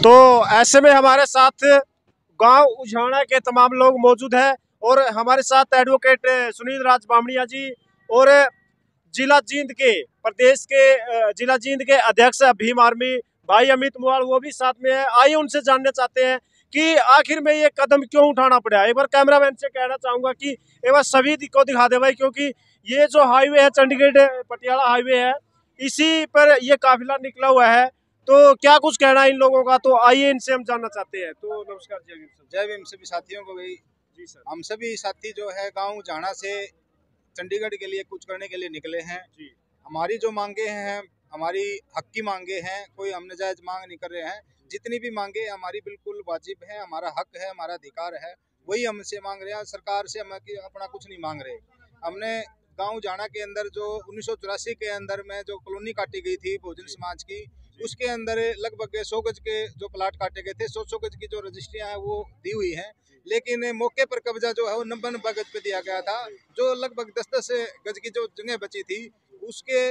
तो ऐसे में हमारे साथ गांव उझाना के तमाम लोग मौजूद हैं और हमारे साथ एडवोकेट सुनील राज बामणिया जी और जिला जींद के प्रदेश के जिला जींद के अध्यक्ष भीम आर्मी भाई अमित मुआल वो भी साथ में है। आइए उनसे जानना चाहते हैं कि आखिर में ये कदम क्यों उठाना पड़ा। एक बार कैमरामैन से कहना चाहूंगा कि एक बार सभी को दिखा दे भाई, क्योंकि ये जो हाईवे है चंडीगढ़ पटियाला हाईवे है, इसी पर ये काफिला निकला हुआ है। तो क्या कुछ कहना है इन लोगों का, तो आइए इनसे हम जानना चाहते हैं। तो नमस्कार जय भीम। जय भीम सभी साथियों को। भाई जी सर। हम सभी साथी जो है गांव जाना से चंडीगढ़ के लिए कुछ करने के लिए निकले हैं जी। हमारी जो मांगे हैं हमारी हक की मांगे हैं, कोई हम नाजायज मांग नहीं कर रहे हैं। जितनी भी मांगे हमारी बिल्कुल वाजिब है, हमारा हक है, हमारा अधिकार है, वही हमसे मांग रहे हैं। सरकार से हम अपना कुछ नहीं मांग रहे। हमने गांव जाना के अंदर जो 1984 के अंदर में जो कॉलोनी काटी गई थी बहुजन समाज की, उसके अंदर लगभग 100 गज के जो प्लाट काटे गए थे, 100 गज की जो रजिस्ट्रियां हैं वो दी हुई हैं, लेकिन मौके पर कब्जा जो है वो 90 गज पे दिया गया था। जो लगभग 10 गज की जो जगह बची थी उसके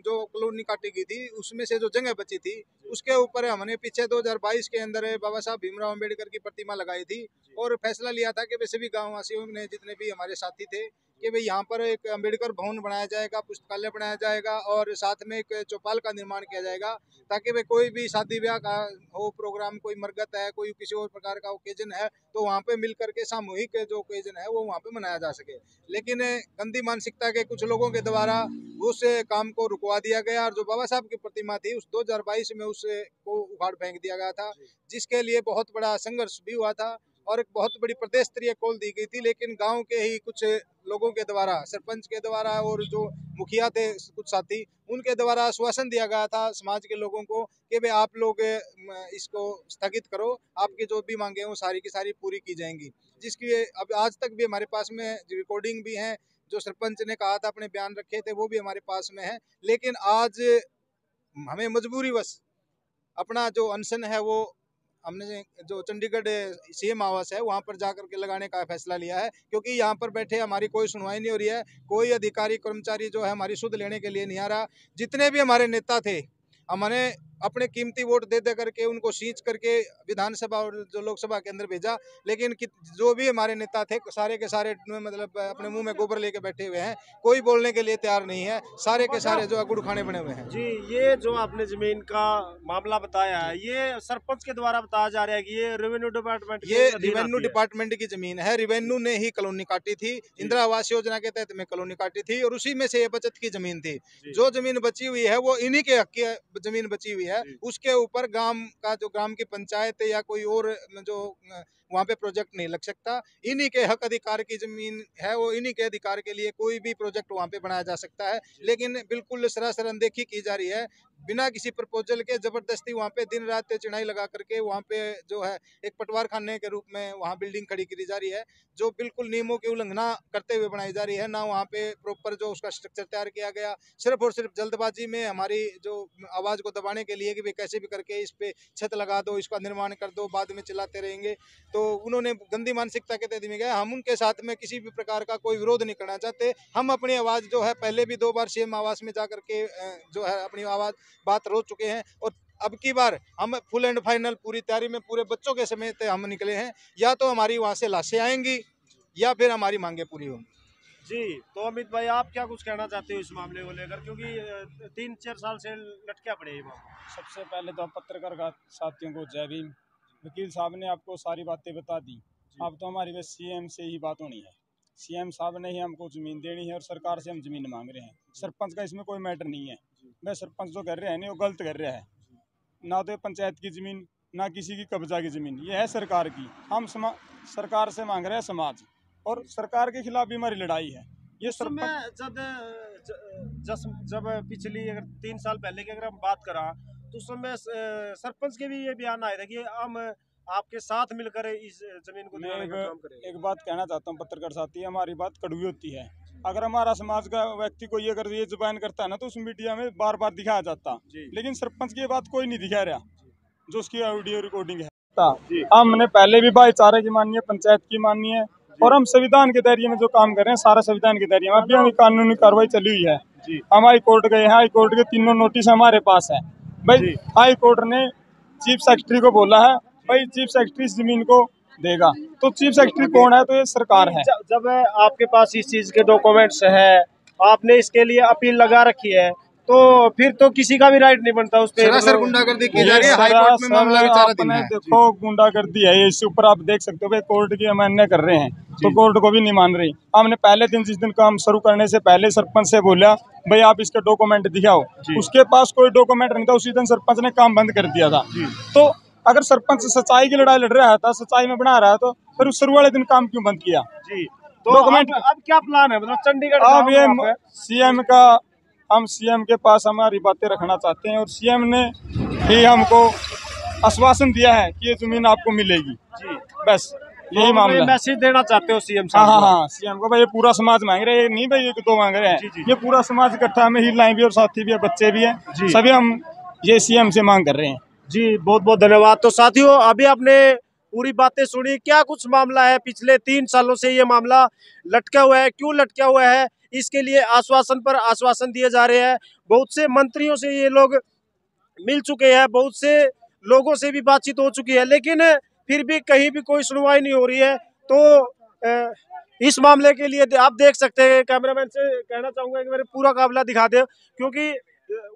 जो कॉलोनी काटी गई थी उसमें से जो जगह बची थी उसके ऊपर हमने पीछे 2022 के अंदर बाबा साहब भीमराव अम्बेडकर की प्रतिमा लगाई थी और फैसला लिया था कि सभी गाँव वासियों ने, जितने भी हमारे साथी थे, कि भाई यहाँ पर एक अम्बेडकर भवन बनाया जाएगा, पुस्तकालय बनाया जाएगा और साथ में एक चौपाल का निर्माण किया जाएगा, ताकि भाई कोई भी शादी ब्याह का हो प्रोग्राम, कोई मरगत है, कोई किसी और प्रकार का ओकेजन है, तो वहाँ पे मिल करके सामूहिक जो ओकेजन है वो वहाँ पे मनाया जा सके। लेकिन गंदी मानसिकता के कुछ लोगों के द्वारा उस काम को रुकवा दिया गया और जो बाबा साहब की प्रतिमा थी उस 2022 में उसको उखाड़ फेंक दिया गया था, जिसके लिए बहुत बड़ा संघर्ष भी हुआ था और एक बहुत बड़ी प्रदेश स्तरीय कॉल दी गई थी। लेकिन गांव के ही कुछ लोगों के द्वारा, सरपंच के द्वारा और जो मुखिया थे कुछ साथी, उनके द्वारा आश्वासन दिया गया था समाज के लोगों को कि भाई आप लोग इसको स्थगित करो, आपकी जो भी मांगे हैं वो सारी की सारी पूरी की जाएंगी। जिसकी अब आज तक भी हमारे पास में रिकॉर्डिंग भी है, जो सरपंच ने कहा था, अपने बयान रखे थे, वो भी हमारे पास में है। लेकिन आज हमें मजबूरीवश अपना जो अनशन है वो हमने जो चंडीगढ़ सीएम आवास है वहाँ पर जाकर के लगाने का फैसला लिया है, क्योंकि यहाँ पर बैठे हमारी कोई सुनवाई नहीं हो रही है। कोई अधिकारी कर्मचारी जो है हमारी सुध लेने के लिए नहीं आ रहा। जितने भी हमारे नेता थे, हमने अपने कीमती वोट दे दे करके उनको सींच करके विधानसभा और जो लोकसभा के अंदर भेजा, लेकिन जो भी हमारे नेता थे सारे के सारे मतलब अपने मुंह में गोबर लेके बैठे हुए हैं, कोई बोलने के लिए तैयार नहीं है, सारे के सारे जो गुड़ खाने बने हुए हैं। जी, ये जो आपने जमीन का मामला बताया है, ये सरपंच के द्वारा बताया जा रहा है कि ये रेवेन्यू डिपार्टमेंट, ये रेवेन्यू डिपार्टमेंट की जमीन है। रेवेन्यू ने ही कॉलोनी काटी थी, इंदिरा आवास योजना के तहत में कॉलोनी काटी थी और उसी में से ये बचत की जमीन थी। जो जमीन बची हुई है वो इन्हीं के हक की जमीन बची हुई है। उसके ऊपर ग्राम का जो ग्राम की पंचायत या कोई और जो वहाँ पे प्रोजेक्ट नहीं लग सकता। इन्हीं के हक अधिकार की जमीन है, वो इन्हीं के अधिकार के लिए कोई भी प्रोजेक्ट वहाँ पे बनाया जा सकता है। लेकिन बिल्कुल सरासर अनदेखी की जा रही है, बिना किसी प्रपोजल के जबरदस्ती वहाँ पे दिन रात चिनाई लगा करके वहाँ पे जो है एक पटवार खाने के रूप में वहाँ बिल्डिंग खड़ी करी जा रही है, जो बिल्कुल नियमों की उल्लंघना करते हुए बनाई जा रही है। ना वहाँ पे प्रॉपर जो उसका स्ट्रक्चर तैयार किया गया, सिर्फ और सिर्फ जल्दबाजी में हमारी जो आवाज़ को दबाने के लिए कि भाई कैसे भी करके इस पे छत लगा दो, इसका निर्माण कर दो, बाद में चिल्लाते रहेंगे। तो उन्होंने गंदी मानसिकता के तहत में गए। हम उनके साथ में किसी भी प्रकार का कोई विरोध नहीं करना चाहते। हम अपनी आवाज़ जो है पहले भी 2 बार सीएम आवास में जा करके जो है अपनी आवाज़ बात रो चुके हैं और अब की बार हम फुल एंड फाइनल पूरी तैयारी में पूरे बच्चों के समेत हम निकले हैं। या तो हमारी वहाँ से लाशें आएंगी या फिर हमारी मांगे पूरी होंगी। जी, तो अमित भाई आप क्या कुछ कहना चाहते हो इस मामले को लेकर, क्योंकि 3-4 साल से लटका पड़े ये मामला। सबसे पहले तो आप पत्रकार साथियों को जय भीम। वकील साहब ने आपको सारी बातें बता दी। अब तो हमारी बस सीएम से ही बात होनी है। सीएम साहब ने ही हमको जमीन देनी है और सरकार से हम जमीन मांग रहे हैं। सरपंच का इसमें कोई मैटर नहीं है। वह सरपंच जो कर रहे हैं नहीं, वो गलत कर रहा है। ना तो पंचायत की जमीन, ना किसी की कब्जा की जमीन, ये है सरकार की। हम सरकार से मांग रहे हैं समाज, और सरकार के खिलाफ भी हमारी लड़ाई है। ये सरपंच जब पिछली अगर 3 साल पहले की अगर हम बात करा तो उस समय सरपंच के भी ये बयान आया था कि हम आपके साथ मिलकर इस जमीन को दिलाने का काम करेंगे। एक बात कहना चाहता हूँ पत्रकार साथी, हमारी बात कड़वी होती है। अगर हमारा समाज का व्यक्ति कोई अगर ये जुबान करता है ना, तो उस मीडिया में बार बार दिखाया जाता, लेकिन सरपंच की बात कोई नहीं दिखा रहा जो उसकी ऑडियो रिकॉर्डिंग है। हमने पहले भी भाईचारे की मानी है, पंचायत की मानी है, और हम संविधान के दायरे में जो काम कर रहे हैं सारा संविधान के दायरे में। अभी हमें कानूनी कार्रवाई चली हुई है। हम हाई कोर्ट गए हैं, हाई कोर्ट के तीनों नोटिस हमारे पास है। भाई हाई कोर्ट ने चीफ सेक्रेटरी को बोला है, भाई चीफ सेक्रेटरी इस जमीन को देगा। तो चीफ सेक्रेटरी कौन है? तो ये सरकार है। जब आपके पास इस चीज के डॉक्यूमेंट्स है, आपने इसके लिए अपील लगा रखी है, तो फिर तो किसी का भी राइट नहीं बनता उस पे। सर गुंडागर्दी की जा रही है, हाई कोर्ट में मामला विचाराधीन है। देखो गुंडागर्दी है, इससे ऊपर आप देख सकते हो भाई कोर्ट की अमान्य कर रहे हैं, तो कोर्ट को भी नहीं मान रही। हमने पहले दिन जिस दिन काम शुरू करने से पहले सरपंच से बोला, भाई आप इसके डॉक्यूमेंट दिखाओ। उसके पास कोई डॉक्यूमेंट नहीं था, उसी दिन सरपंच ने काम बंद कर दिया था। तो अगर सरपंच सच्चाई की लड़ाई लड़ रहा था, सच्चाई में बना रहा है, तो फिर उस शुरू वाले दिन काम क्यों बंद किया? तो डॉक्यूमेंट अब क्या प्लान है? मतलब चंडीगढ़ अब ये सीएम का, हम सीएम के पास हमारी बातें रखना चाहते हैं, और सीएम ने ही हमको आश्वासन दिया है कि ये जमीन आपको मिलेगी। बस यही मामला। मैसेज देना चाहते हो सीएम साहब? हाँ, सीएम को भाई ये पूरा समाज मांग रहे हैं, नहीं भाई ये तो मांग रहे हैं, ये पूरा समाज इकट्ठा में, महिलाएं भी और साथी भी है, बच्चे भी हैं, सभी हम ये सीएम से मांग कर रहे हैं। जी बहुत बहुत धन्यवाद। तो साथियों अभी आपने पूरी बातें सुनी, क्या कुछ मामला है, पिछले 3 सालों से ये मामला लटका हुआ है, क्यों लटका हुआ है, इसके लिए आश्वासन पर आश्वासन दिए जा रहे हैं। बहुत से मंत्रियों से ये लोग मिल चुके हैं, बहुत से लोगों से भी बातचीत हो चुकी है, लेकिन फिर भी कहीं भी कोई सुनवाई नहीं हो रही है। तो इस मामले के लिए आप देख सकते हैं, कैमरामैन से कहना चाहूंगा कि मेरे पूरा काफिला दिखा दे, क्योंकि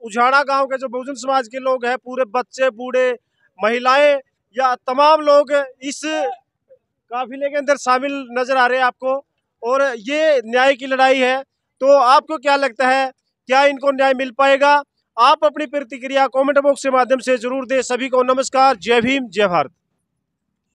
उजाड़ा गांव के जो बहुजन समाज के लोग हैं, पूरे बच्चे बूढ़े महिलाएं या तमाम लोग इस काफिले के अंदर शामिल नजर आ रहे हैं आपको, और ये न्याय की लड़ाई है। तो आपको क्या लगता है, क्या इनको न्याय मिल पाएगा? आप अपनी प्रतिक्रिया कमेंट बॉक्स के माध्यम से जरूर दें। सभी को नमस्कार, जय भीम, जय भारत।